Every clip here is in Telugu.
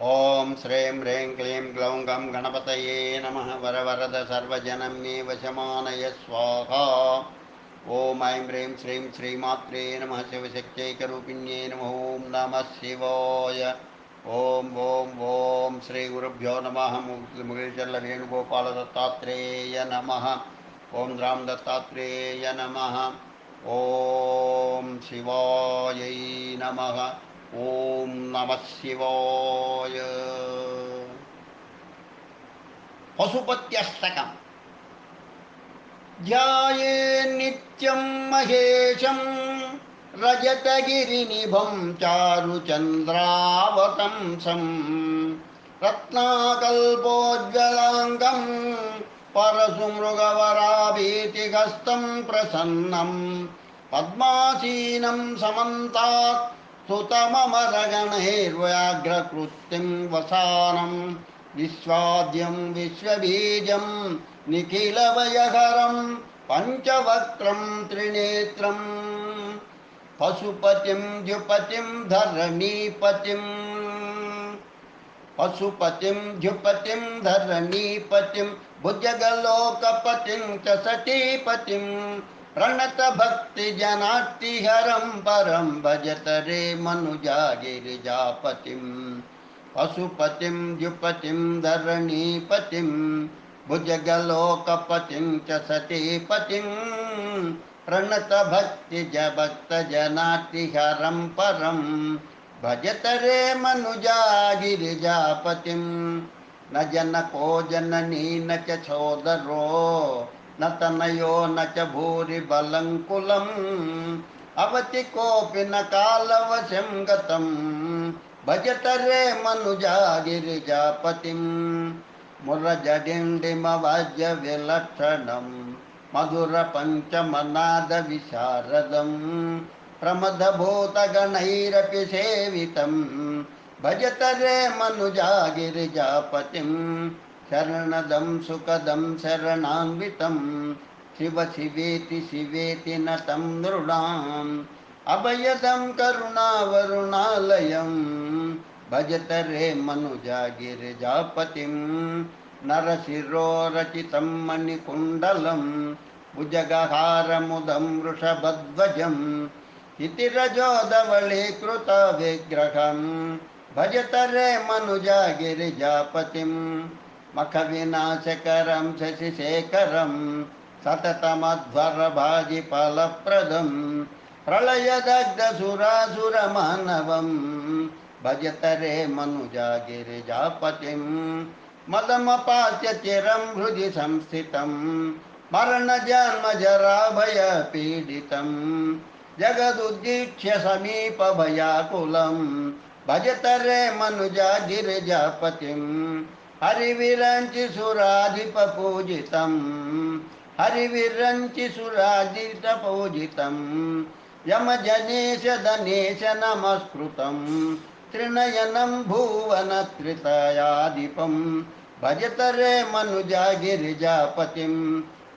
ఓం శ్రీం హ్రీం క్లీం గ్లౌం గం గణపతయే నమః వరవరద సర్వజనం మే వశమానయ స్వాహా. ఓం ఐం హ్రీం శ్రీం శ్రీమాత్రే నమః శివశక్త్యైకరూపిణ్యే నమః. ఓం నమః శివాయ. ఓం ఓం ఓం శ్రీ గురుభ్యో నమః. ముగిల్చల్ల వేణుగోపాల దత్తాత్రేయ నమః. ఓం రామ్ దత్తాత్రేయ నమః. ఓం శివాయై నమః. ఓం నమః శివాయ. పశుపత్యష్టకం. ధ్యాయే నిత్యం మహేశం రజతగిరినిభం చారుచంద్రావతంసం రత్నాకల్పోజ్వలాంగం పరశుమృగవరాభీతిహస్తం ప్రసన్నం పద్మాసీనం సమంతాత్ సుతమమరగణైర్వ్యాఘ్రకృత్తిం వసానం విశ్వాద్యం విశ్వబీజం నిఖిలవయహరం పంచవక్త్రం త్రినేత్రం పశుపతిం ద్యుపతిం ధరణీపతిం పశుపతిం ద్యుపతిం ధరణీపతిం భుజగలోకపతిం చ సతీపతిం ప్రణత భక్తి జనార్తిహరం పరం భజత రే మనుజా గిరిజాపతిం పశుపతిం ద్యుపతిం ధరణీపతిం భుజగలోకపతిం చ సతీపతిం ప్రణత భక్తి భక్త జనార్తిహరం పరం భజత రే మనుజా గిరిజాపతిం. న జనకో జననీ న చ సోదరో న తనయో న చ భూరి బలంకులం అవతి కోపి న కాలవశం గతం భజత రే మనుజా గిరిజాపతిం. మురజడిండిమవాజ్య విలక్షణం మధుర పంచమనాద విశారదం ప్రమదభూతగణైరపి సేవితం భజత రే మనుజా గిరిజాపతిం. శరణదం సుఖదం శరణాన్వితం శివ శివేతి శివేతి నతం నృణాం అభయదం కరుణావరుణాలయం భజత రే మనుజా గిరిజాపతిం. నరశిరోరచితం మణికుండలం భుజగహారముదం వృషభధ్వజం ఇతి రజోదవళీకృత విగ్రహం భజత రే మనుజా గిరిజాపతిం. మఖ వినాశకరం శశిశేఖరం సతతమధ్వర భాజి ఫలప్రదం ప్రళయదగ్ధ సురాసుర మానవం భజత రే మనుజా గిరిజాపతిం. మదమపాస్య చిరం హృది సంస్థితం మరణ జన్మ జరా భయ పీడితం జగదుద్దీక్ష్య సమీప భయాకులం భజత రే మనుజా గిరిజాపతిం. హరివిరంచి సురాధిప పూజితం హరివిరంచి సురాధిత పూజితం యమజనేశ ధనేశ నమస్కృతం త్రినయనం భువన త్రితయాధిపం భజత రే మనుజా గిరిజాపతిం.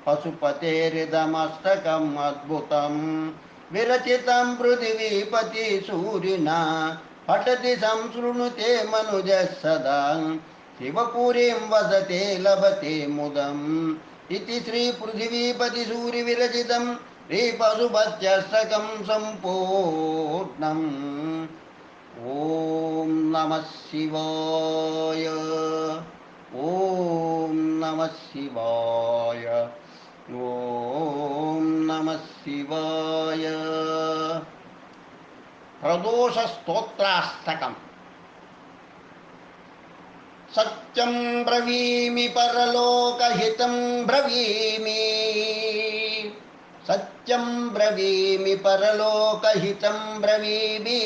పశుపతేరిదమస్తకం అద్భుతం విరచితం పృథివీపతి సూరినా పఠతి సంశృణుతే మనుజ సదా శివపురీం వసతే లభతే ముదం ఇతి శ్రీ పృథివీపతి సూరి విరచితం శ్రీ పశుపత్యష్టకం సంపూర్ణం. ఓం నమః శివాయ. ఓం నమః శివాయ. ఓం నమః శివాయ. ప్రదోష స్తోత్రాష్టకం. సత్యం బ్రవీమి పరలోకహితం బ్రవీమి సత్యం బ్రవీమి పరలోకహితం బ్రవీమి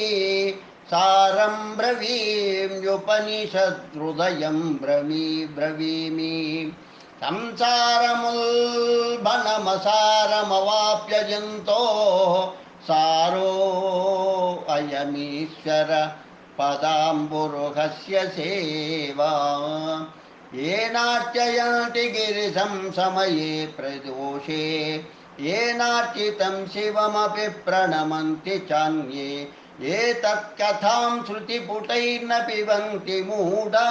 సారం బ్రవీమ్యుపనిషదృదయం బ్రవీమి సంసారముల్బణమసారమవాప్య జంతో సారో అయమీశ్వర పదాంబురుహస్య సేవా ఏనాట్యయంతి గిరిశం సమయే ప్రదోషే ఏనార్చితం శివమపి ప్రణమంతి చాన్యే एतत्कथां श्रुतिपुटैर्न पिबन्ति मूढा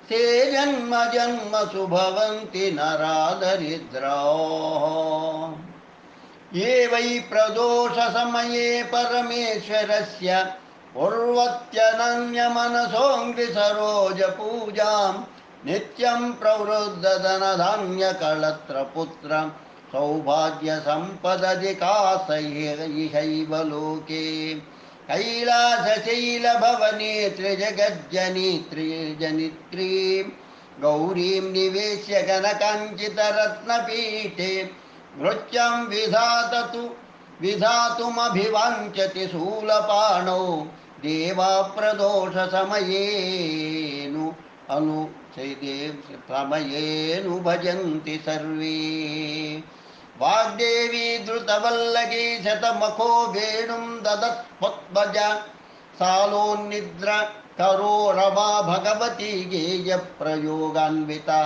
ते जन्म जन्मसु भवन्ति नरादरिद्राः ये वै प्रदोषसमये परमेश्वरस्य कुर्वत्यनन्यमनसोऽङ्घ्रिसरोजपूजां नित्यं प्रवृद्धधनधान्यकळत्रपुत्रं सौभाग्यसम्पदधिकासैहैव लोके कैलासशैलभवने त्रिजगज्जनित्रीं गौरीं निवेश्य कनकाञ्चितरत्नपीठे नृत्यं विधातुमभिवाञ्छति शूलपाणौ देवाप्रदोषसमयेनु समयेनु भजन्ति सर्वे वाग्देवी द्रुतवल्लकी शतमखो वेणुं ददत्पद्मज सालोन्निद्र करो रमा भगवती गेयप्रयोगान्विता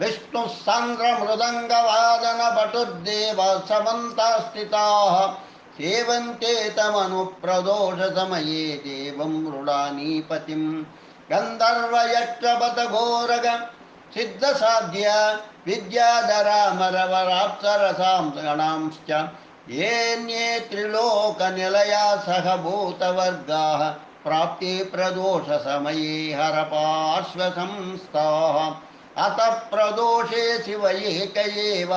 विष्णुः सान्द्रमृदङ्गवादनपटुर्देवाः समन्तास्थिताः सेवन्ते तमनुप्रदोषसमये देवं मृडानीपतिं गन्धर्वयक्षपथघोरग सिद्धसाध्य विद्याधरामरवराप्सरसां गणांश्च येऽन्ये त्रिलोकनिलया सह भूतवर्गाः प्राप्ते प्रदोषसमये हरपार्श्वसंस्थाः अतः प्रदोषे शिव एक एव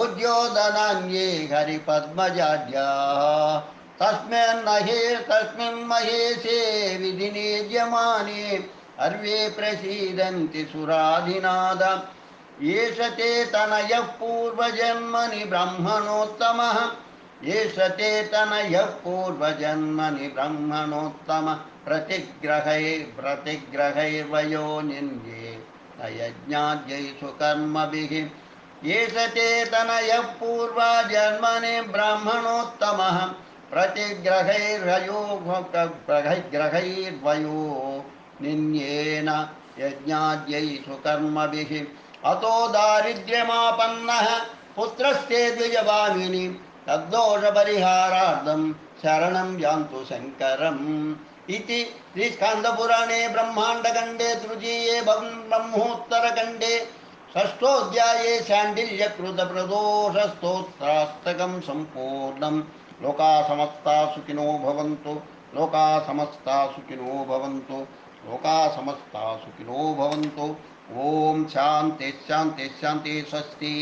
उद्योधनान्ये हरिपद्मजाढ्याः तस्मिन् महेशे विधिने यमाने अर्वे प्रसीदन्ति सुराधिनाद एष ते तनयः पूर्वजन्मनि ब्रह्मणोत्तमः एष ते तनयः पूर्वजन्मनि ब्रह्मणोत्तमः प्रतिग्रहैर्वयो निन्ये यज्ञाद्यैषु कर्मभिः एष ते तनयः पूर्वजन्मनि ब्राह्मणोत्तमः प्रतिग्रहैर्वयो निन्येन यज्ञाद्यैषु कर्मभिः अतो दारिद्र्यमापन्नः पुत्रस्ते द्विजभामिनि तद्दोषपरिहारार्थं शरणं यान्तु शङ्करम् इति श्रीस्कान्दपुराणे ब्रह्माण्डखण्डे तृतीये ब्रह्मोत्तरखण्डे षष्ठोऽध्याये शाण्डिल्यकृतप्रदोषस्तोत्राष्टकं सम्पूर्णम् लोकाः समस्ताः सुखिनो भवन्तु लोकाः समस्ताः सुखिनो भवन्तु लोकाः समस्ताः सुखिनो भवन्तु। ओम शांति शांति शांति स्वस्ति।